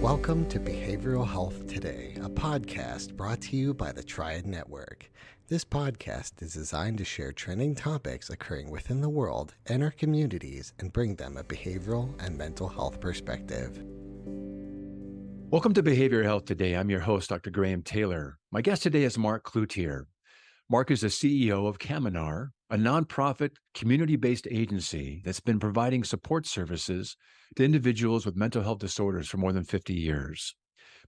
Welcome to Behavioral Health Today, a podcast brought to you by the Triad Network. This podcast is designed to share trending topics occurring within the world and our communities and bring them a behavioral and mental health perspective. Welcome to Behavioral Health Today. I'm your host, Dr. Graham Taylor. My guest today is Mark Cloutier. Mark is the CEO of Caminar, a nonprofit, community-based agency that's been providing support services to individuals with mental health disorders for more than 50 years.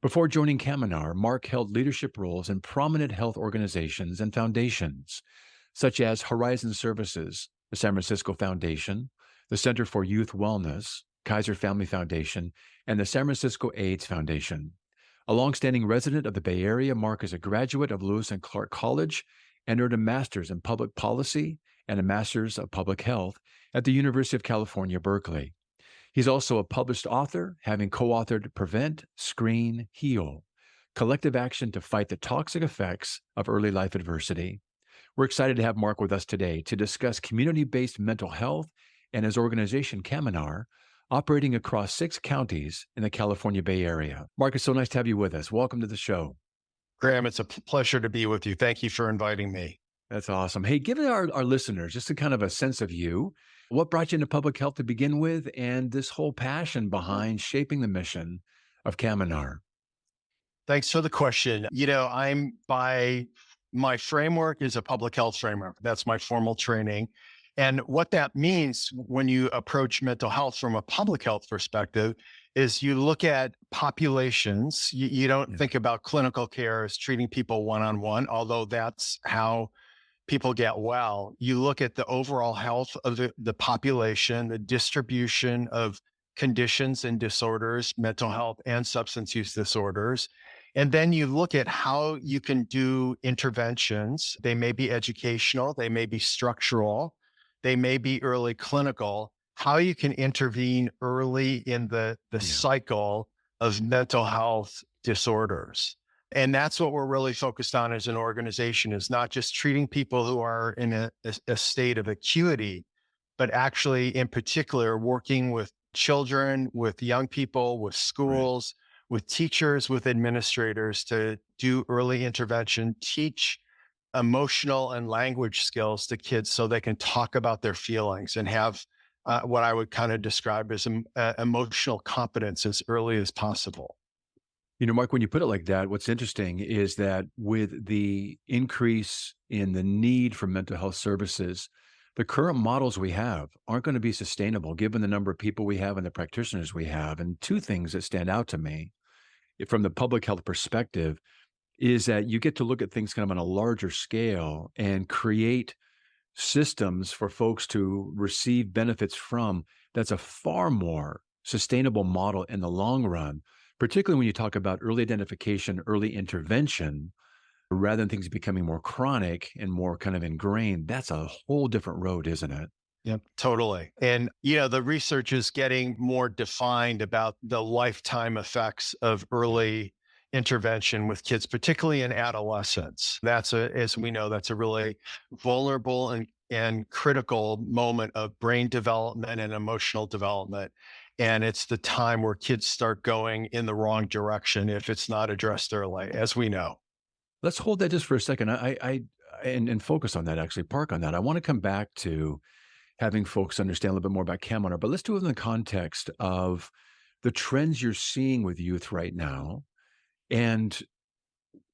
Before joining Caminar, Mark held leadership roles in prominent health organizations and foundations, such as Horizon Services, the San Francisco Foundation, the Center for Youth Wellness, Kaiser Family Foundation, and the San Francisco AIDS Foundation. A longstanding resident of the Bay Area, Mark is a graduate of Lewis and Clark College and earned a master's in public policy and a master's of public health at the University of California, Berkeley. He's also a published author, having co-authored Prevent, Screen, Heal, Collective Action to Fight the Toxic Effects of Early Life Adversity. We're excited to have Mark with us today to discuss community-based mental health and his organization, Caminar, operating across 6 counties in the California Bay Area. Mark, it's so nice to have you with us. Welcome to the show. Graham, it's a pleasure to be with you. Thank you for inviting me. That's awesome. Hey, give our listeners just a kind of a sense of you. What brought you into public health to begin with, and this whole passion behind shaping the mission of Caminar? Thanks for the question. My framework is a public health framework. That's my formal training. And what that means when you approach mental health from a public health perspective is you look at populations. You don't think about clinical care as treating people one-on-one, although that's how people get well. You look at the overall health of the population, the distribution of conditions and disorders, mental health and substance use disorders. And then you look at how you can do interventions. They may be educational, they may be structural, they may be early clinical, how you can intervene early in the cycle of mental health disorders. And that's what we're really focused on as an organization, is not just treating people who are in a state of acuity, but actually in particular working with children, with young people, with schools, with teachers, with administrators to do early intervention, teach emotional and language skills to kids so they can talk about their feelings and have what I would kind of describe as emotional competence as early as possible. You know, Mark, when you put it like that, what's interesting is that with the increase in the need for mental health services, the current models we have aren't going to be sustainable given the number of people we have and the practitioners we have. And 2 things that stand out to me from the public health perspective is that you get to look at things kind of on a larger scale and create systems for folks to receive benefits from. That's a far more sustainable model in the long run, particularly when you talk about early identification, early intervention, rather than things becoming more chronic and more kind of ingrained. That's a whole different road, isn't it? Yep, totally. And, the research is getting more defined about the lifetime effects of early intervention with kids, particularly in adolescents. As we know, that's a really vulnerable and critical moment of brain development and emotional development. And it's the time where kids start going in the wrong direction if it's not addressed early, as we know. Let's hold that just for a second. And focus on that, actually, park on that. I want to come back to having folks understand a little bit more about Caminar, but let's do it in the context of the trends you're seeing with youth right now and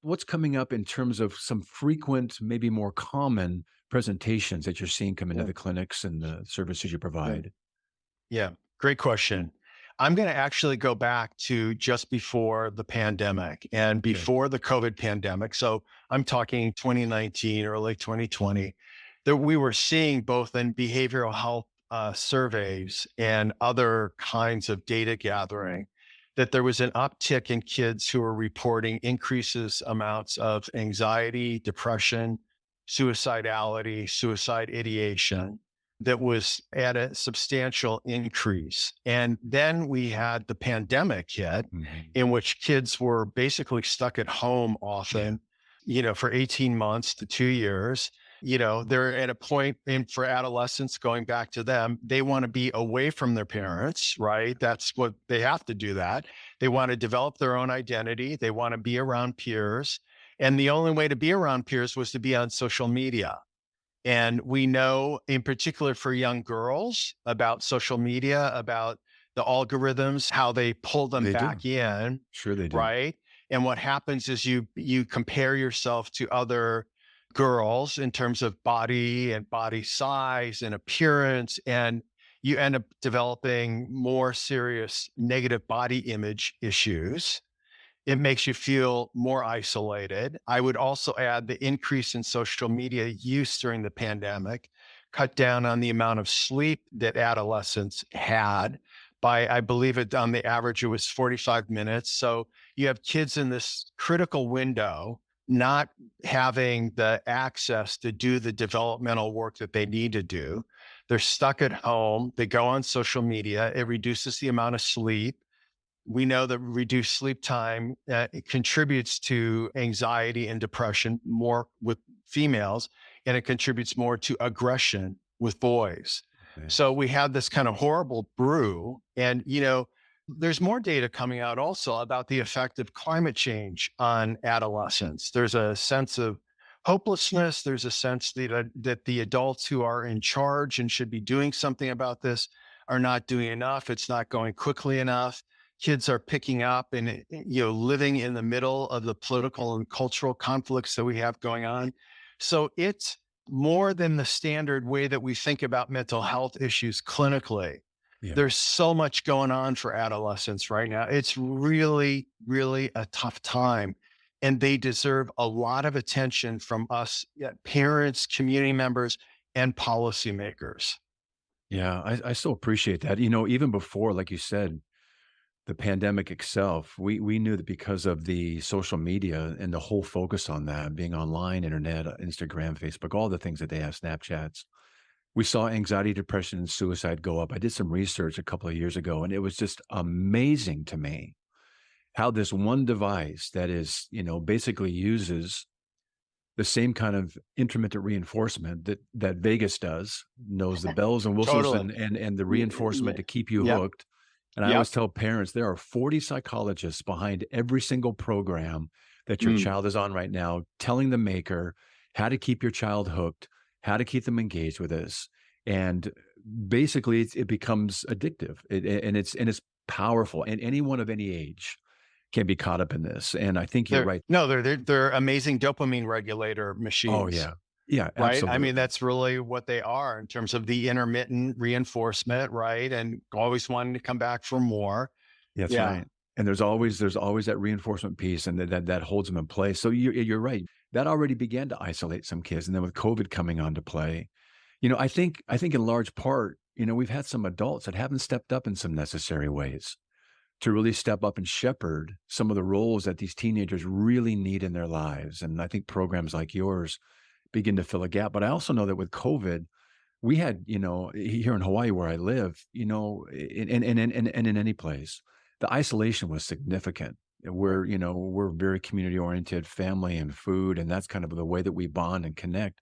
what's coming up in terms of some frequent, maybe more common presentations that you're seeing come into the clinics and the services you provide. Yeah, great question. I'm going to actually go back to just before the pandemic and before the COVID pandemic. So I'm talking 2019, early 2020, that we were seeing both in behavioral health surveys and other kinds of data gathering, that there was an uptick in kids who were reporting increases amounts of anxiety, depression, suicidality, suicide ideation, that was at a substantial increase. And then we had the pandemic hit, in which kids were basically stuck at home often, for 18 months to 2 years. They're at a point for adolescents, going back to them, they want to be away from their parents, right? That's what they have to do that. They want to develop their own identity. They want to be around peers. And the only way to be around peers was to be on social media. And we know, in particular for young girls, about social media, about the algorithms, how they pull them They back do. in, Sure they do. right? And what happens is you compare yourself to other girls in terms of body and body size and appearance, and you end up developing more serious negative body image issues. It makes you feel more isolated. I would also add the increase in social media use during the pandemic cut down on the amount of sleep that adolescents had by, I believe it on the average, it was 45 minutes. So you have kids in this critical window not having the access to do the developmental work that they need to do. They're stuck at home. They go on social media. It reduces the amount of sleep. We know that reduced sleep time it contributes to anxiety and depression more with females, and it contributes more to aggression with boys. Okay. So we have this kind of horrible brew. And, there's more data coming out also about the effect of climate change on adolescents. There's a sense of hopelessness. There's a sense that the adults who are in charge and should be doing something about this are not doing enough. It's not going quickly enough. Kids are picking up and living in the middle of the political and cultural conflicts that we have going on. So it's more than the standard way that we think about mental health issues clinically. Yeah. There's so much going on for adolescents right now. It's really, really a tough time. And they deserve a lot of attention from us, parents, community members, and policymakers. Yeah, I so appreciate that. Even before, like you said, the pandemic itself, we knew that because of the social media and the whole focus on that, being online, internet, Instagram, Facebook, all the things that they have, Snapchats, we saw anxiety, depression, and suicide go up. I did some research a couple of years ago, and it was just amazing to me how this one device that is, basically uses the same kind of intermittent reinforcement that Vegas does, knows the bells and whistles Totally. and the Yeah. reinforcement to keep you Yep. hooked. And I always Yep. tell parents there are 40 psychologists behind every single program that your Mm. child is on right now, telling the maker how to keep your child hooked, how to keep them engaged with this. And basically it becomes addictive. And it's powerful. And anyone of any age can be caught up in this. And I think you're They're right. no, they're amazing dopamine regulator Oh machines, yeah. Yeah, right? I mean, absolutely. that's really what they are in terms of the intermittent reinforcement, right? And always wanting to come back for more. That's Yeah. right. And there's always that reinforcement piece and that holds them in place. So you're right. That already began to isolate some kids. And then with COVID coming onto play, I think in large part, we've had some adults that haven't stepped up in some necessary ways to really step up and shepherd some of the roles that these teenagers really need in their lives. And I think programs like yours begin to fill a gap. But I also know that with COVID, we had, here in Hawaii where I live, and in any place, the isolation was significant. We're very community oriented, family and food, and that's kind of the way that we bond and connect.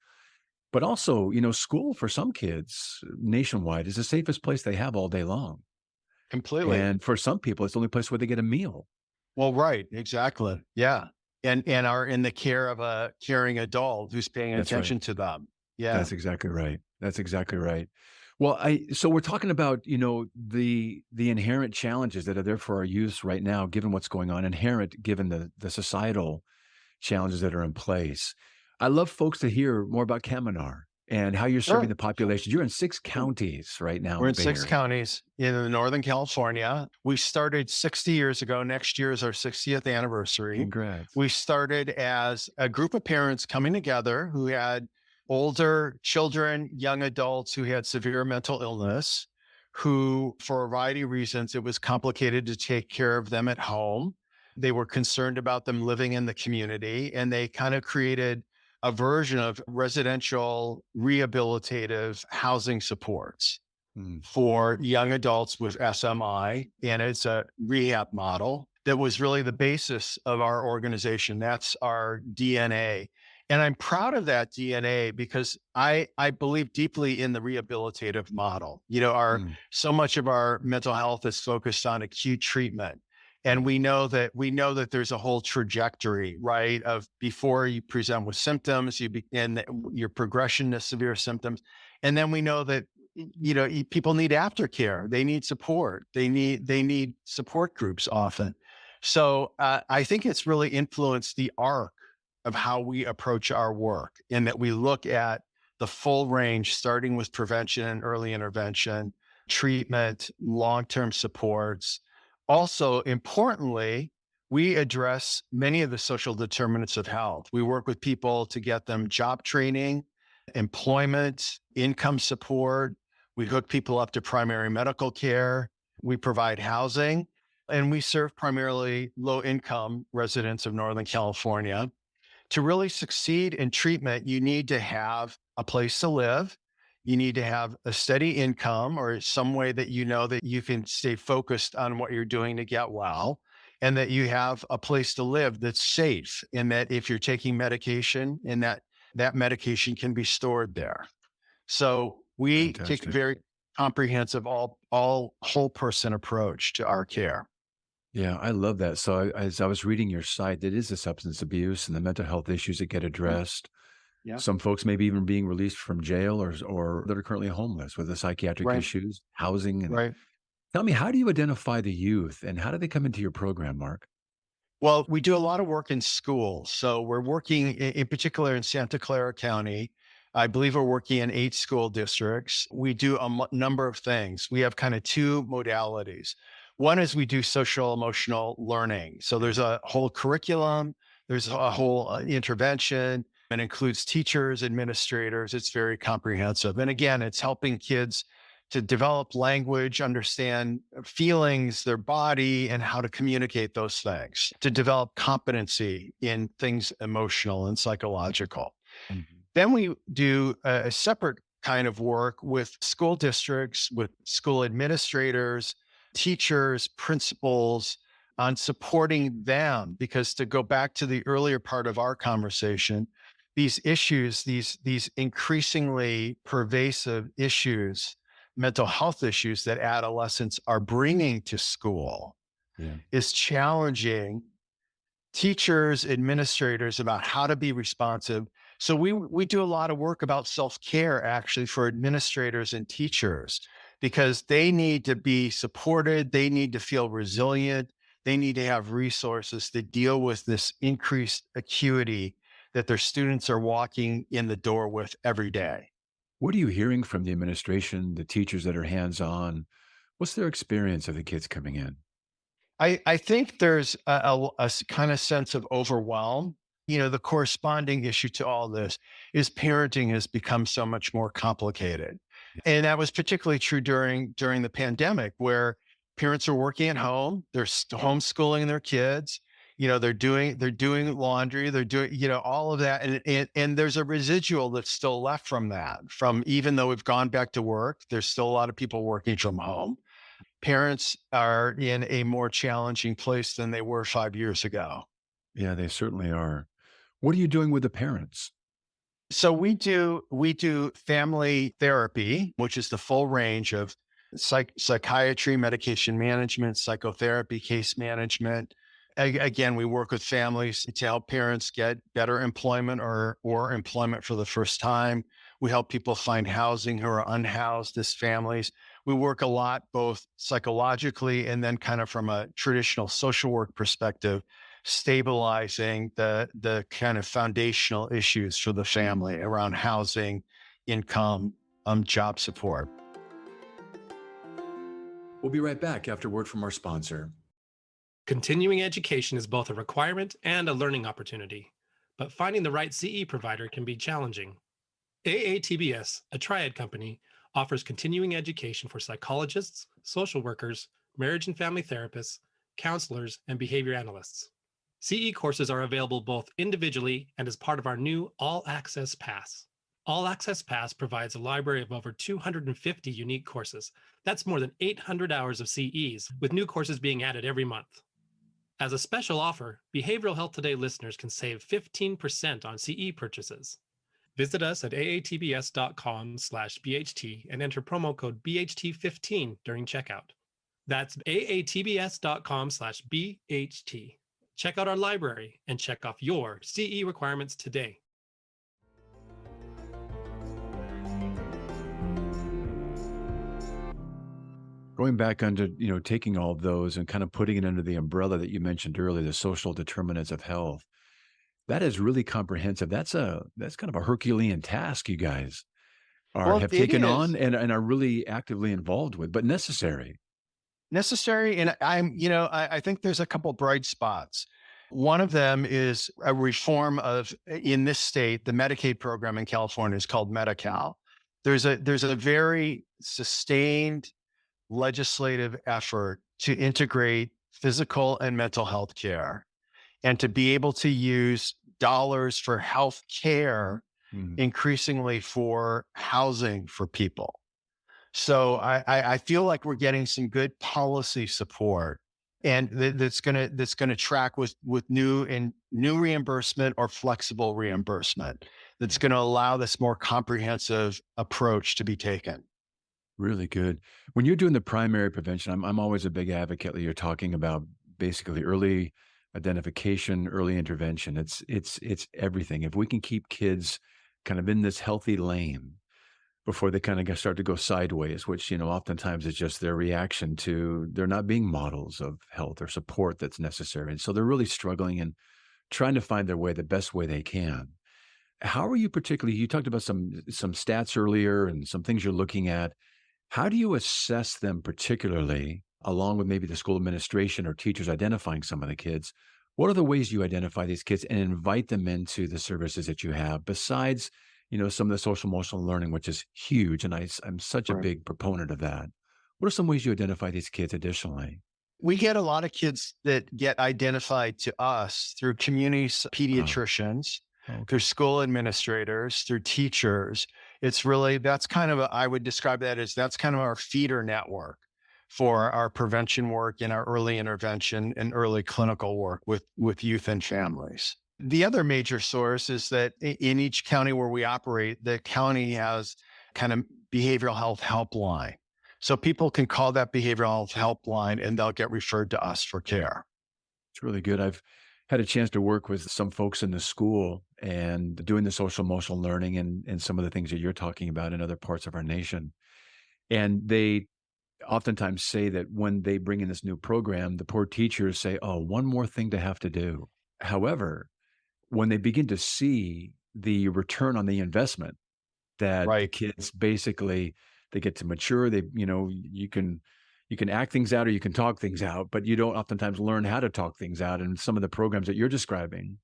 But also, school for some kids nationwide is the safest place they have all day long. Completely. And for some people, it's the only place where they get a meal. Well, right. Exactly. Yeah. And are in the care of a caring adult who's paying That's right. attention to them. Yeah. That's exactly right. That's exactly right. Well, so we're talking about, the inherent challenges that are there for our youth right now, given what's going on, inherent given the societal challenges that are in place. I love folks to hear more about Kaminar and how you're serving Sure. the population. You're in 6 counties right now We're in in the Bay 6 Area. counties in Northern California. We started 60 years ago. Next year is our 60th anniversary. Congrats. We started as a group of parents coming together who had older children, young adults who had severe mental illness, who, for a variety of reasons, it was complicated to take care of them at home. They were concerned about them living in the community, and they kind of created a version of residential rehabilitative housing supports Mm, for young adults with SMI. And it's a rehab model that was really the basis of our organization. That's our DNA. And I'm proud of that DNA because I believe deeply in the rehabilitative model. Mm, So much of our mental health is focused on acute treatment. And yeah. we know that there's a whole trajectory, right? Of before you present with symptoms, and your progression to severe symptoms. And then we know that people need aftercare. They need support. They need support groups often. So I think it's really influenced the arc of how we approach our work, in that we look at the full range, starting with prevention and early intervention, treatment, long-term supports. Also, importantly, we address many of the social determinants of health. We work with people to get them job training, employment, income support. We hook people up to primary medical care. We provide housing, and we serve primarily low income residents of Northern California. To really succeed in treatment, you need to have a place to live. You need to have a steady income, or some way that that you can stay focused on what you're doing to get well, and that you have a place to live that's safe, and that if you're taking medication, and that medication can be stored there. So we take a Fantastic. very comprehensive, all whole person approach to our care. Yeah, I love that. So as I was reading your site, it is the substance abuse and the mental health issues that get Right. addressed. Yeah. Some folks maybe even being released from jail or that are currently homeless with the psychiatric Right. issues, housing. And Right. tell me, how do you identify the youth and how do they come into your program, Mark? Well, we do a lot of work in schools. So we're working in particular in Santa Clara County. I believe we're working in 8 school districts. We do a number of things. We have kind of two modalities. One is we do social emotional learning. So there's a whole curriculum, there's a whole intervention, and includes teachers, administrators. It's very comprehensive. And again, it's helping kids to develop language, understand feelings, their body, and how to communicate those things, to develop competency in things emotional and psychological. Mhm. Then we do a separate kind of work with school districts, with school administrators, teachers, principals, on supporting them. Because, to go back to the earlier part of our conversation, these issues, these increasingly pervasive issues, mental health issues that adolescents are bringing to school, Yeah. is challenging teachers, administrators about how to be responsive. So we do a lot of work about self-care, actually, for administrators and teachers, because they need to be supported, they need to feel resilient, they need to have resources to deal with this increased acuity that their students are walking in the door with every day. What are you hearing from the administration, the teachers that are hands-on? What's their experience of the kids coming in? I think there's a kind of sense of overwhelm. The corresponding issue to all this is parenting has become so much more complicated. And that was particularly true during the pandemic, where parents are working at home, they're homeschooling their kids, they're doing laundry, they're doing, all of that. And there's a residual that's still left from that, from even though we've gone back to work, there's still a lot of people working from home. Parents are in a more challenging place than they were 5 years ago. Yeah, they certainly are. What are you doing with the parents? So we do family therapy, which is the full range of psychiatry, medication management, psychotherapy, case management. Again, we work with families to help parents get better employment, or employment for the first time. We help people find housing who are unhoused as families. We work a lot both psychologically and then kind of from a traditional social work perspective, stabilizing the kind of foundational issues for the family around housing, income, job support. We'll be right back after word from our sponsor. Continuing education is both a requirement and a learning opportunity, but finding the right CE provider can be challenging. AATBS, a triad company, offers continuing education for psychologists, social workers, marriage and family therapists, counselors, and behavior analysts. CE courses are available both individually and as part of our new All Access Pass. All Access Pass provides a library of over 250 unique courses. That's more than 800 hours of CEs, with new courses being added every month. As a special offer, Behavioral Health Today listeners can save 15% on CE purchases. Visit us at aatbs.com/BHT and enter promo code BHT15 during checkout. That's aatbs.com/BHT. Check out our library and check off your CE requirements today. Going back under, taking all of those and kind of putting it under the umbrella that you mentioned earlier, the social determinants of health. That is really comprehensive. That's kind of a Herculean task you guys Well, have it taken is on and are really actively involved with, but necessary. necessary. And I think there's a couple bright spots. One of them is a reform in this state, the Medicaid program in California is called Medi-Cal. There's a very sustained legislative effort to integrate physical and mental health care and to be able to use dollars for health care Mhm. increasingly for housing for people. So I feel like we're getting some good policy support, and that's gonna track with new reimbursement or flexible reimbursement. That's going to allow this more comprehensive approach to be taken. Really good. When you're doing the primary prevention, I'm always a big advocate that you're talking about basically early identification, early intervention. It's everything. If we can keep kids kind of in this healthy lane before they kind of start to go sideways, which, oftentimes is just their reaction to there not being models of health or support that's necessary. And so they're really struggling and trying to find their way the best way they can. How are you particularly, you talked about some stats earlier and some things you're looking at. How do you assess them particularly, along with maybe the school administration or teachers identifying some of the kids? What are the ways you identify these kids and invite them into the services that you have besides, some of the social emotional learning, which is huge, and I'm such a Right. big proponent of that. What are some ways you identify these kids additionally? We get a lot of kids that get identified to us through community Oh, pediatricians, okay. through school administrators, through teachers. It's really, that's kind of, I would describe that as that's kind of our feeder network for our prevention work and our early intervention and early clinical work with youth and families. The other major source is that in each county where we operate, the county has kind of behavioral health helpline. So people can call that behavioral health helpline and they'll get referred to us for care. It's really good. I've had a chance to work with some folks in the school and doing the social emotional learning and some of the things that you're talking about in other parts of our nation. And they oftentimes say that when they bring in this new program, the poor teachers say, oh, one more thing to have to do. However, when they begin to see the return on the investment that the Right. kids basically they get to mature, you can act things out or you can talk things out, but you don't oftentimes learn how to talk things out. And some of the programs that you're describing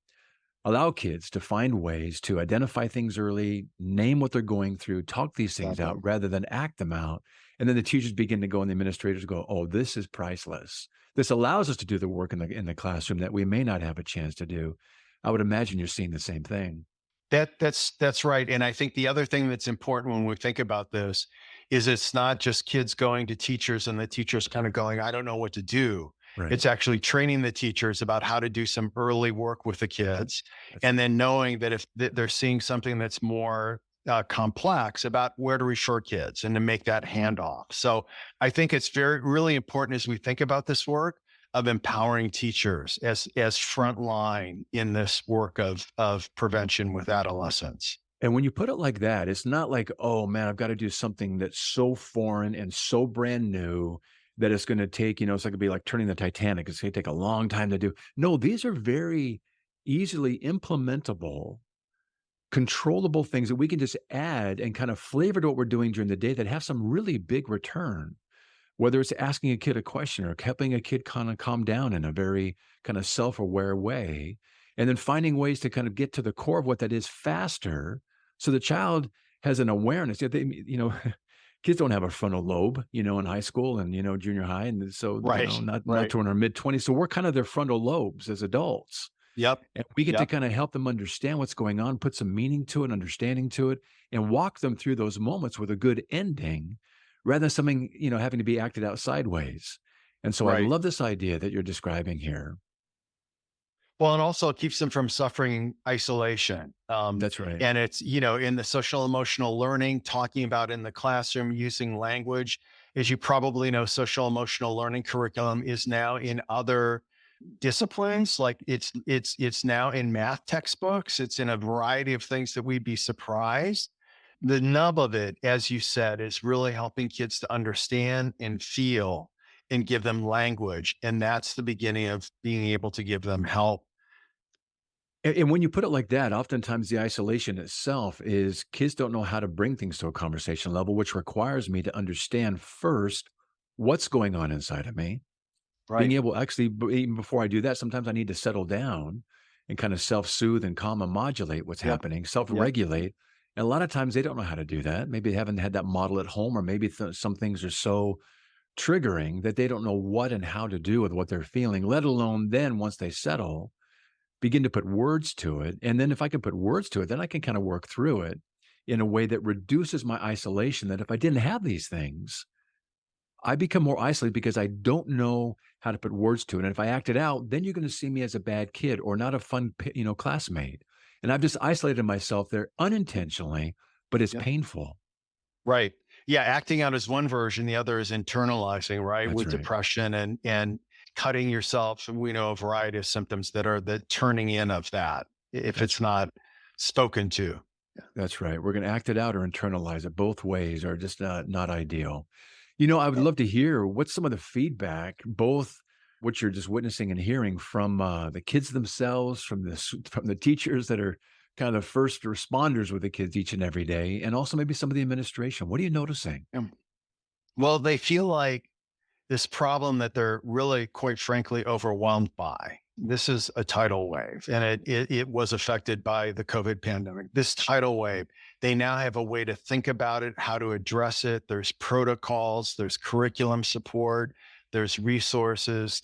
allow kids to find ways to identify things early, name what they're going through, talk these things out Exactly. rather than act them out. And then the teachers begin to go and the administrators go, oh, this is priceless. This allows us to do the work in the classroom that we may not have a chance to do. I would imagine you're seeing the same thing. That's right. And I think the other thing that's important when we think about this is it's not just kids going to teachers and the teachers kind of going, I don't know what to do. Right. It's actually training the teachers about how to do some early work with the kids. That's And then knowing that if they're seeing something that's more complex, about where to refer kids and to make that handoff. So I think it's really important as we think about this work of empowering teachers as front line in this work of prevention with adolescents. And when you put it like that, it's not like, oh man, I've got to do something that's so foreign and so brand new that it's going to take, it's like it'd be like turning the Titanic. It's going to take a long time to do. No, these are very easily implementable, controllable things that we can just add and kind of flavor to what we're doing during the day that have some really big return. Whether it's asking a kid a question or helping a kid kind of calm down in a very kind of self-aware way, and then finding ways to kind of get to the core of what that is faster, so the child has an awareness. Yeah, kids don't have a frontal lobe, in high school and junior high, and so Right. not Right. to in our mid-20s. So we're kind of their frontal lobes as adults, Yep. and we get to Yep. kind of help them understand what's going on, put some meaning to it, understanding to it, and walk them through those moments with a good ending rather than something, having to be acted out sideways. And so I Right. love this idea that you're describing here. Well, and also it keeps them from suffering isolation. That's right. And it's, in the social emotional learning, talking about in the classroom, using language. As you probably know, social emotional learning curriculum is now in other disciplines. Like it's now in math textbooks. It's in a variety of things that we'd be surprised. The nub of it, as you said, is really helping kids to understand and feel and give them language. And that's the beginning of being able to give them help. And when you put it like that, oftentimes the isolation itself is kids don't know how to bring things to a conversation level, which requires me to understand first what's going on inside of me. Being Right. able actually, even before I do that, sometimes I need to settle down and kind of self-soothe and calm and modulate what's Yep. happening, Yep. self-regulate. And a lot of times they don't know how to do that. Maybe they haven't had that model at home, or maybe some things are so triggering that they don't know what and how to do with what they're feeling, let alone then once they settle, begin to put words to it. And then if I can put words to it, then I can kind of work through it in a way that reduces my isolation. That if I didn't have these things, I become more isolated because I don't know how to put words to it. And if I act it out, then you're going to see me as a bad kid or not a fun, classmate. And I've just isolated myself there unintentionally, but it's Yep. painful. Right. Yeah. Acting out is one version. The other is internalizing, right? That's With right. depression and cutting yourself. We know a variety of symptoms that are the turning in of that if That's it's not spoken to. That's right. We're going to act it out or internalize it. Both ways are just not ideal. I would Yeah. love to hear what's some of the feedback, both what you're just witnessing and hearing from the kids themselves, from from the teachers that are kind of first responders with the kids each and every day, and also maybe some of the administration. What are you noticing? Yeah. Well, they feel like this problem that they're really, quite frankly, overwhelmed by. This is a tidal wave, and it was affected by the COVID pandemic. This tidal wave, they now have a way to think about it, how to address it. There's protocols, there's curriculum support, there's resources.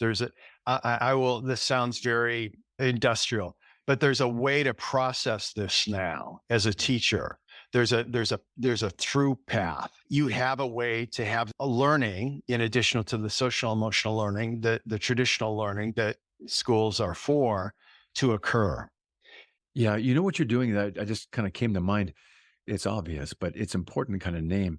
I will. This sounds very industrial, but there's a way to process this now as a teacher. There's a through path. You have a way to have a learning in addition to the social emotional learning, the traditional learning that schools are for, to occur. Yeah, you know what you're doing that I just kind of came to mind. It's obvious, but it's important to kind of name.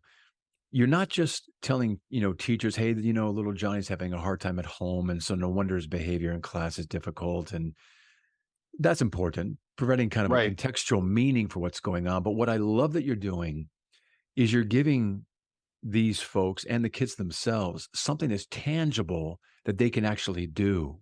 You're not just telling, teachers, hey, little Johnny's having a hard time at home. And so no wonder his behavior in class is difficult. And that's important, providing kind of a Right. contextual meaning for what's going on. But what I love that you're doing is you're giving these folks and the kids themselves something that's tangible that they can actually do,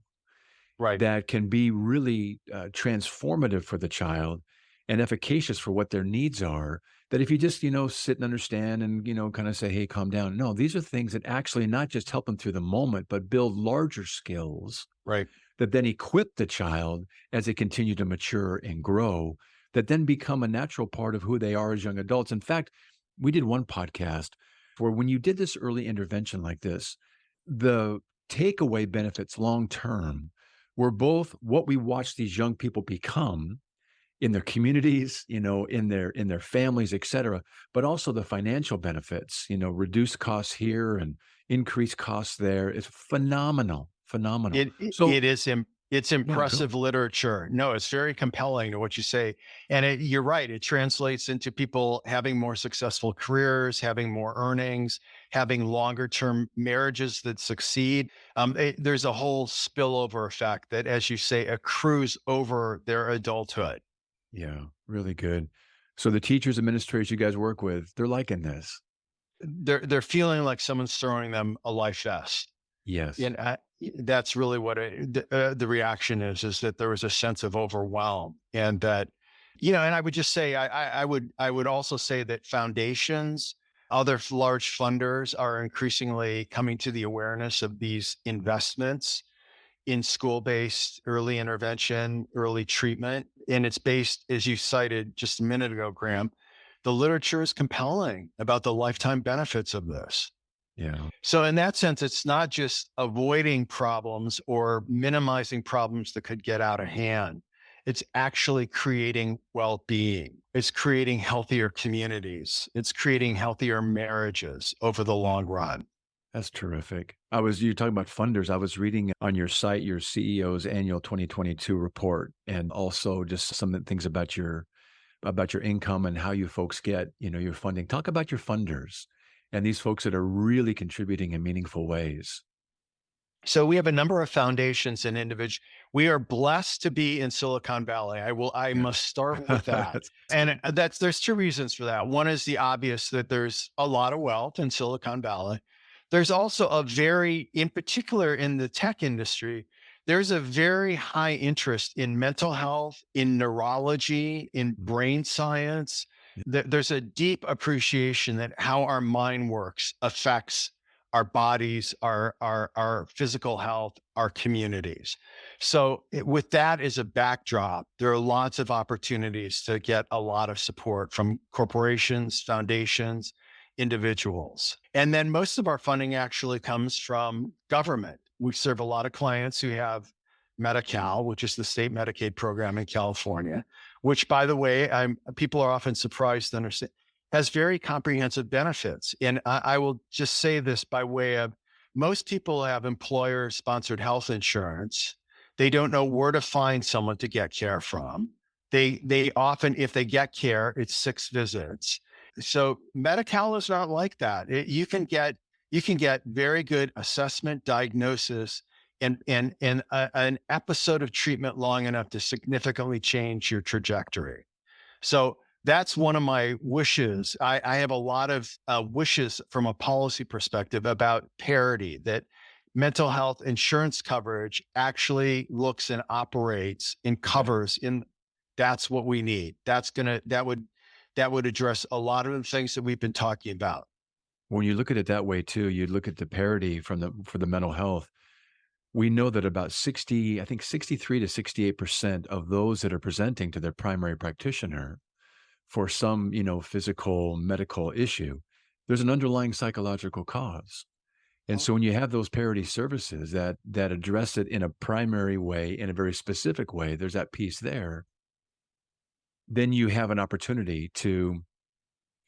Right. that can be really transformative for the child and efficacious for what their needs are. That if you just, sit and understand and, kind of say, hey, calm down. No, these are things that actually not just help them through the moment, but build larger skills Right. that then equip the child as they continue to mature and grow, that then become a natural part of who they are as young adults. In fact, we did one podcast where when you did this early intervention like this, the takeaway benefits long term were both what we watch these young people become in their communities, in their families, et cetera, but also the financial benefits, reduced costs here and increased costs there is phenomenal, phenomenal. So It's yeah, go. impressive literature. No, it's very compelling to what you say. And you're right. It translates into people having more successful careers, having more earnings, having longer term marriages that succeed. There's a whole spillover effect that, as you say, accrues over their adulthood. Yeah, really good. So the teachers, administrators you guys work with, they're liking this. They're feeling like someone's throwing them a life vest. Yes. And that's really what the reaction is that there was a sense of overwhelm, and that, and I would just say, I would also say that foundations, other large funders are increasingly coming to the awareness of these investments in school-based early intervention, early treatment. And it's based, as you cited just a minute ago, Graham, the literature is compelling about the lifetime benefits of this. Yeah. So in that sense, it's not just avoiding problems or minimizing problems that could get out of hand. It's actually creating well-being. It's creating healthier communities. It's creating healthier marriages over the long run. That's terrific. You're talking about funders. I was reading on your site, your CEO's annual 2022 report, and also just some of the things about your income and how you folks get, your funding. Talk about your funders and these folks that are really contributing in meaningful ways. So we have a number of foundations and individuals. We are blessed to be in Silicon Valley. I Yeah. must start with that. That's And there's two reasons for that. One is the obvious that there's a lot of wealth in Silicon Valley. There's also in particular in the tech industry, there's a very high interest in mental health, in neurology, in brain science. There's a deep appreciation that how our mind works affects our bodies, our physical health, our communities. So with that as a backdrop, there are lots of opportunities to get a lot of support from corporations, foundations, individuals. And then most of our funding actually comes from government. We serve a lot of clients who have Medi-Cal, which is the state Medicaid program in California, which, by the way, people are often surprised to understand has very comprehensive benefits. And I will just say this by way of most people have employer sponsored health insurance. They don't know where to find someone to get care from. They often, if they get care, it's 6 visits. So Medi-Cal is not like that. You can get very good assessment, diagnosis, and an episode of treatment long enough to significantly change your trajectory. So that's one of my wishes. I have a lot of wishes from a policy perspective about parity, that mental health insurance coverage actually looks and operates and covers in. That's what we need. That would address a lot of the things that we've been talking about. When you look at it that way too, you look at the parity for the mental health. We know that about 63 to 68% of those that are presenting to their primary practitioner for some, physical medical issue, there's an underlying psychological cause. And so when you have those parity services that address it in a primary way, in a very specific way, there's that piece there. Then you have an opportunity to,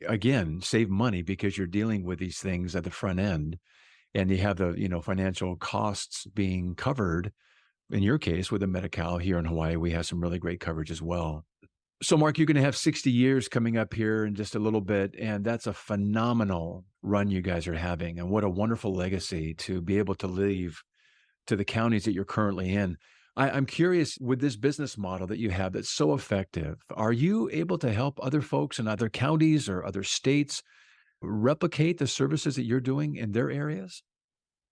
again, save money because you're dealing with these things at the front end, and you have the, financial costs being covered. In your case, with the Medi-Cal here in Hawaii, we have some really great coverage as well. So, Mark, you're going to have 60 years coming up here in just a little bit, and that's a phenomenal run you guys are having, and what a wonderful legacy to be able to leave to the counties that you're currently in. I'm curious, with this business model that you have that's so effective, are you able to help other folks in other counties or other states replicate the services that you're doing in their areas?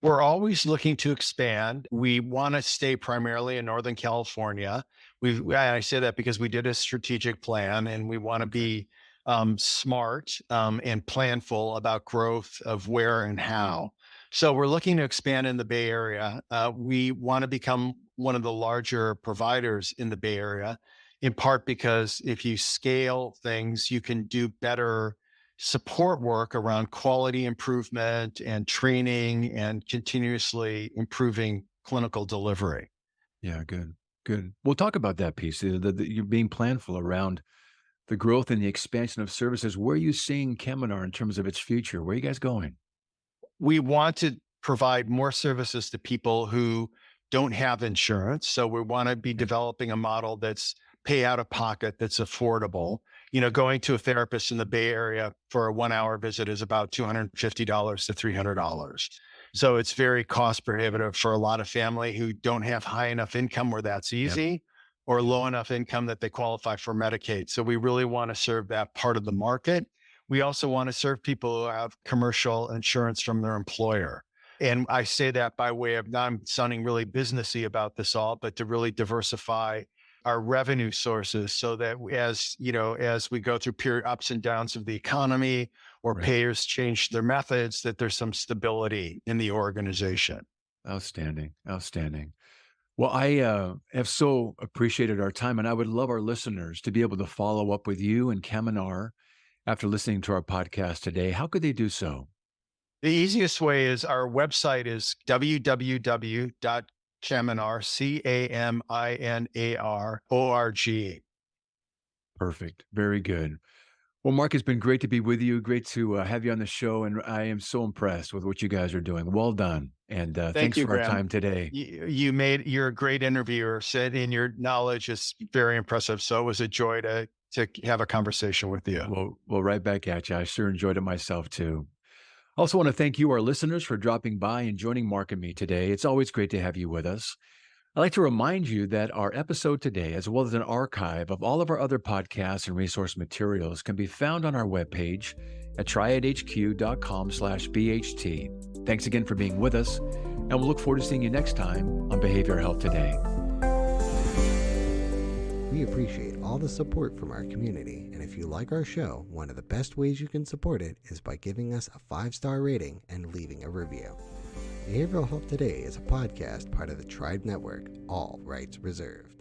We're always looking to expand. We want to stay primarily in Northern California. I say that because we did a strategic plan, and we want to be smart and planful about growth of where and how. So we're looking to expand in the Bay Area. We want to become one of the larger providers in the Bay Area, in part because if you scale things, you can do better support work around quality improvement and training and continuously improving clinical delivery. Yeah, good, good. We'll talk about that piece. You're being planful around the growth and the expansion of services. Where are you seeing Caminar in terms of its future? Where are you guys going? We want to provide more services to people who don't have insurance. So we want to be developing a model that's pay out of pocket, that's affordable. Going to a therapist in the Bay Area for a 1-hour visit is about $250 to $300. So it's very cost prohibitive for a lot of family who don't have high enough income where that's easy, or low enough income that they qualify for Medicaid. So we really want to serve that part of the market. We also want to serve people who have commercial insurance from their employer. And I say that by way of, not I'm sounding really businessy about this all, but to really diversify our revenue sources so that as we go through period ups and downs of the economy, or payers change their methods, that there's some stability in the organization. Outstanding. Outstanding. Well, I have so appreciated our time, and I would love our listeners to be able to follow up with you and Caminar after listening to our podcast today. How could they do so? The easiest way is our website is www.caminar, CAMINAR.org. Perfect. Very good. Well, Mark, it's been great to be with you. Great to have you on the show. And I am so impressed with what you guys are doing. Well done. And Thank thanks you, for our Graham. time today. You're a great interviewer, Sid, and your knowledge is very impressive. So it was a joy to have a conversation with you. Well, right back at you. I sure enjoyed it myself, too. I also want to thank you, our listeners, for dropping by and joining Mark and me today. It's always great to have you with us. I'd like to remind you that our episode today, as well as an archive of all of our other podcasts and resource materials, can be found on our webpage at triadhq.com/BHT. Thanks again for being with us, and we'll look forward to seeing you next time on Behavioral Health Today. We appreciate all the support from our community, and if you like our show, one of the best ways you can support it is by giving us a 5-star rating and leaving a review. Behavioral Health Today is a podcast part of the Triad Network, all rights reserved.